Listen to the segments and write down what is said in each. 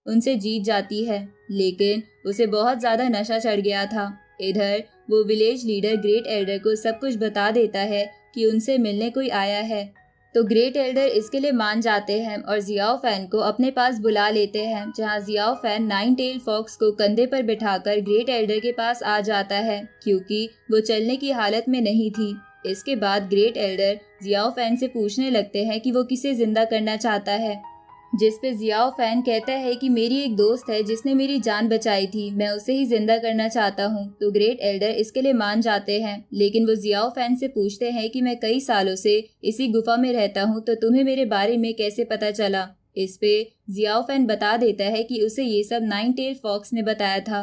उनसे जीत जाती है, लेकिन उसे बहुत ज्यादा नशा चढ़ गया था। इधर वो विलेज लीडर ग्रेट एल्डर को सब कुछ बता देता है कि उनसे मिलने कोई आया है। तो ग्रेट एल्डर इसके लिए मान जाते हैं और जियाओ फैन को अपने पास बुला लेते हैं, जहां Xiao Fan nine tail fox को कंधे पर बिठाकर ग्रेट एल्डर के पास आ जाता है, क्योंकि वो चलने की हालत में नहीं थी। इसके बाद ग्रेट एल्डर जियाओ फैन से पूछने लगते हैं कि वो किसे जिंदा करना चाहता है, जिस पे जियाओ फैन कहता है कि मेरी एक दोस्त है जिसने मेरी जान बचाई थी, मैं उसे ही जिंदा करना चाहता हूँ। तो ग्रेट एल्डर इसके लिए मान जाते हैं, लेकिन वो जियाओ फैन से पूछते हैं कि मैं कई सालों से इसी गुफा में रहता हूँ, तो तुम्हें मेरे बारे में कैसे पता चला। इस पे जियाओ फैन बता देता है कि उसे ये सब नाइन टेल फॉक्स ने बताया था।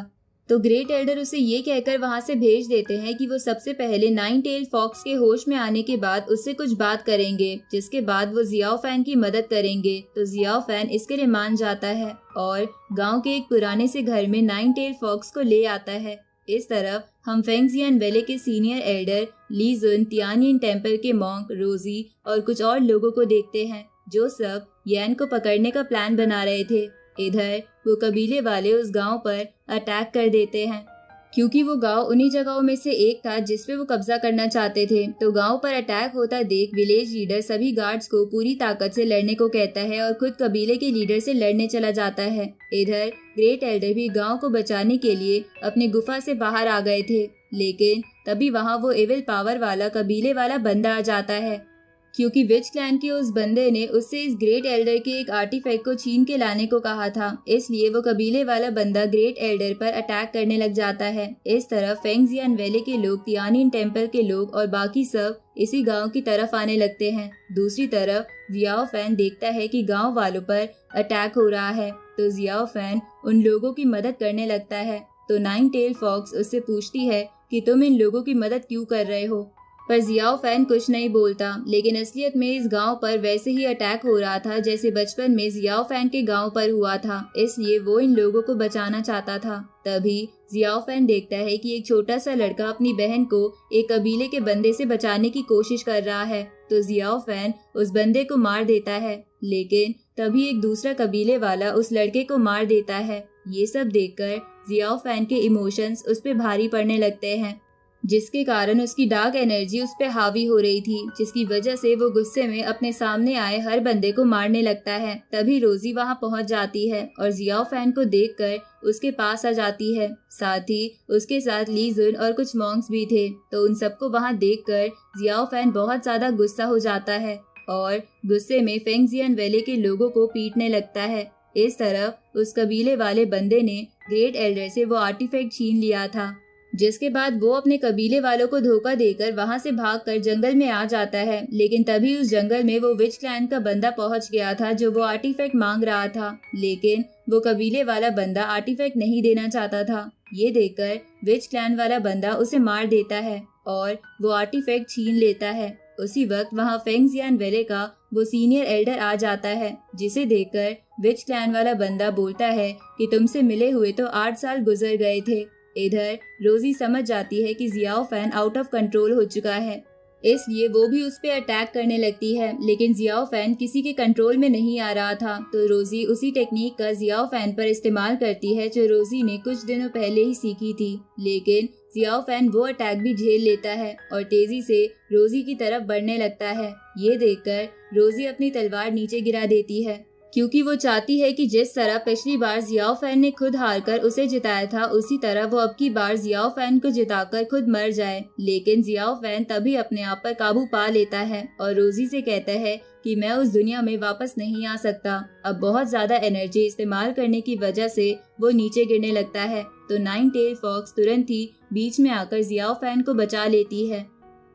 तो ग्रेट एल्डर उसे ये कहकर वहां से भेज देते हैं कि वो सबसे पहले नाइन टेल फॉक्स के होश में आने के बाद उससे कुछ बात करेंगे, जिसके बाद वो जियाओ फैन की मदद करेंगे। तो जियाओ फैन इसके लिए मान जाता है और गांव के एक पुराने से घर में नाइन टेल फॉक्स को ले आता है। इस तरफ हम फेंगजियान वैली के सीनियर एल्डर ली जुन, तियानियन टेम्पल के मॉन्क, रोजी और कुछ और लोगों को देखते हैं, जो सब यैन को पकड़ने का प्लान बना रहे थे। इधर वो कबीले वाले उस गांव पर अटैक कर देते हैं, क्योंकि वो गांव उन्हीं जगहों में से एक था जिस पे वो कब्जा करना चाहते थे। तो गांव पर अटैक होता देख विलेज लीडर सभी गार्ड्स को पूरी ताकत से लड़ने को कहता है और खुद कबीले के लीडर से लड़ने चला जाता है। इधर ग्रेट एल्डर भी गांव को बचाने के लिए अपनी गुफा से बाहर आ गए थे, लेकिन तभी वहां वो एविल पावर वाला कबीले वाला बंदा आ जाता है, क्योंकि विच क्लैन के उस बंदे ने उससे इस ग्रेट एल्डर के एक आर्टिफैक्ट को छीन के लाने को कहा था। इसलिए वो कबीले वाला बंदा ग्रेट एल्डर पर अटैक करने लग जाता है। इस तरफ फेंगजियान वैली के लोग, तियानियन टेम्पल के लोग और बाकी सब इसी गांव की तरफ आने लगते हैं। दूसरी तरफ जियाओ फैन देखता है कि गांव वालों पर अटैक हो रहा है, तो जियाओ फैन उन लोगों की मदद करने लगता है। तो नाइन टेल फॉक्स उससे पूछती है कि तुम इन लोगों की मदद क्यों कर रहे हो, पर जियाओ फैन कुछ नहीं बोलता। लेकिन असलियत में इस गांव पर वैसे ही अटैक हो रहा था जैसे बचपन में जियाओ फैन के गांव पर हुआ था, इसलिए वो इन लोगों को बचाना चाहता था। तभी जियाओ फैन देखता है कि एक छोटा सा लड़का अपनी बहन को एक कबीले के बंदे से बचाने की कोशिश कर रहा है। तो जियाओ फैन उस बंदे को मार देता है, लेकिन तभी एक दूसरा कबीले वाला उस लड़के को मार देता है। ये सब देखकर जियाओ फैन के इमोशंस उस पे भारी पड़ने लगते हैं, जिसके कारण उसकी डार्क एनर्जी उस पे हावी हो रही थी, जिसकी वजह से वो गुस्से में अपने सामने आए हर बंदे को मारने लगता है। तभी रोजी वहां पहुंच जाती है और जियाओ फैन को देखकर उसके पास आ जाती है। साथ ही उसके साथ ली जुन और कुछ मॉन्क्स भी थे। तो उन सबको वहां देखकर जियाओ फैन बहुत ज्यादा गुस्सा हो जाता है और गुस्से में फेंगजियान वैली के लोगों को पीटने लगता है। इस तरफ उस कबीले वाले बंदे ने ग्रेट एल्डर से वो आर्टिफैक्ट छीन लिया था, जिसके बाद वो अपने कबीले वालों को धोखा देकर वहां से भागकर जंगल में आ जाता है। लेकिन तभी उस जंगल में वो विच क्लैन का बंदा पहुंच गया था जो वो आर्टिफैक्ट मांग रहा था, लेकिन वो कबीले वाला बंदा आर्टिफैक्ट नहीं देना चाहता था। ये देखकर विच क्लैन वाला बंदा उसे मार देता है और वो आर्टिफैक्ट छीन लेता है। उसी वक्त वहाँ फेंगजियान वैली का वो सीनियर एल्डर आ जाता है, जिसे देखकर विच क्लैन वाला बंदा बोलता है कि तुमसे मिले हुए तो 8 साल गुजर गए थे। इधर रोजी समझ जाती है कि Xiao Fan out of control हो चुका है, इसलिए वो भी उस पे अटैक करने लगती है, लेकिन जियाओ फैन किसी के कंट्रोल में नहीं आ रहा था। तो रोजी उसी टेक्निक का जियाओ फैन पर इस्तेमाल करती है जो रोजी ने कुछ दिनों पहले ही सीखी थी, लेकिन जियाओ फैन वो अटैक भी झेल लेता है और तेजी से रोजी की तरफ बढ़ने लगता है। ये देखकर रोजी अपनी तलवार नीचे गिरा देती है, क्योंकि वो चाहती है कि जिस तरह पिछली बार जियाओ फैन ने खुद हारकर उसे जिताया था, उसी तरह वो अब की बार जियाओ फैन को जिताकर खुद मर जाए। लेकिन जियाओ फैन तभी अपने आप पर काबू पा लेता है और रोजी से कहता है कि मैं उस दुनिया में वापस नहीं आ सकता। अब बहुत ज्यादा एनर्जी इस्तेमाल करने की वजह से वो नीचे गिरने लगता है। तो नाइन टेल फॉक्स तुरंत ही बीच में आकर जियाओ फैन को बचा लेती है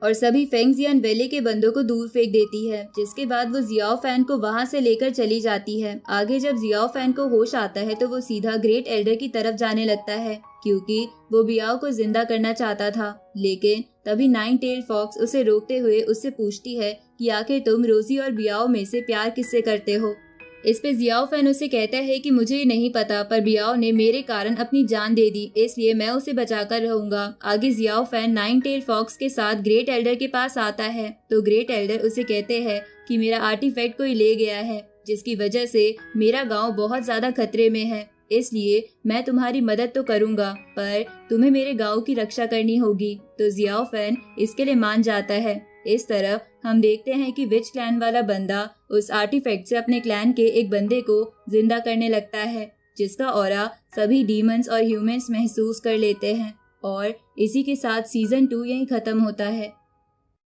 और सभी फेंगजियान वैली के बंदों को दूर फेंक देती है, जिसके बाद वो जियाओ फैन को वहां से लेकर चली जाती है। आगे जब जियाओ फैन को होश आता है तो वो सीधा ग्रेट एल्डर की तरफ जाने लगता है, क्योंकि वो बियाओ को जिंदा करना चाहता था। लेकिन तभी नाइन टेल फॉक्स उसे रोकते हुए उससे पूछती है कि आखिर तुम रोजी और बियाओ में से प्यार किससे करते हो। इस पे जियाओ फैन उसे कहता है कि मुझे नहीं पता, पर बियाओ ने मेरे कारण अपनी जान दे दी, इसलिए मैं उसे बचाकर रहूंगा। आगे Xiao Fan nine tail fox के साथ ग्रेट एल्डर के पास आता है, तो ग्रेट एल्डर उसे कहते हैं कि मेरा आर्टिफैक्ट कोई ले गया है। जिसकी वजह से मेरा गांव बहुत ज्यादा खतरे में है। इसलिए मैं तुम्हारी मदद तो करूंगा, पर तुम्हें मेरे गांव की रक्षा करनी होगी। तो जियाओ फैन इसके लिए मान जाता है। इस तरफ हम देखते हैं कि विच क्लैन वाला बंदा उस आर्टिफैक्ट से अपने क्लैन के एक बंदे को जिंदा करने लगता है, जिसका ऑरा सभी डीमंस और ह्यूमंस महसूस कर लेते हैं। और इसी के साथ सीजन 2 यहीं खत्म होता है।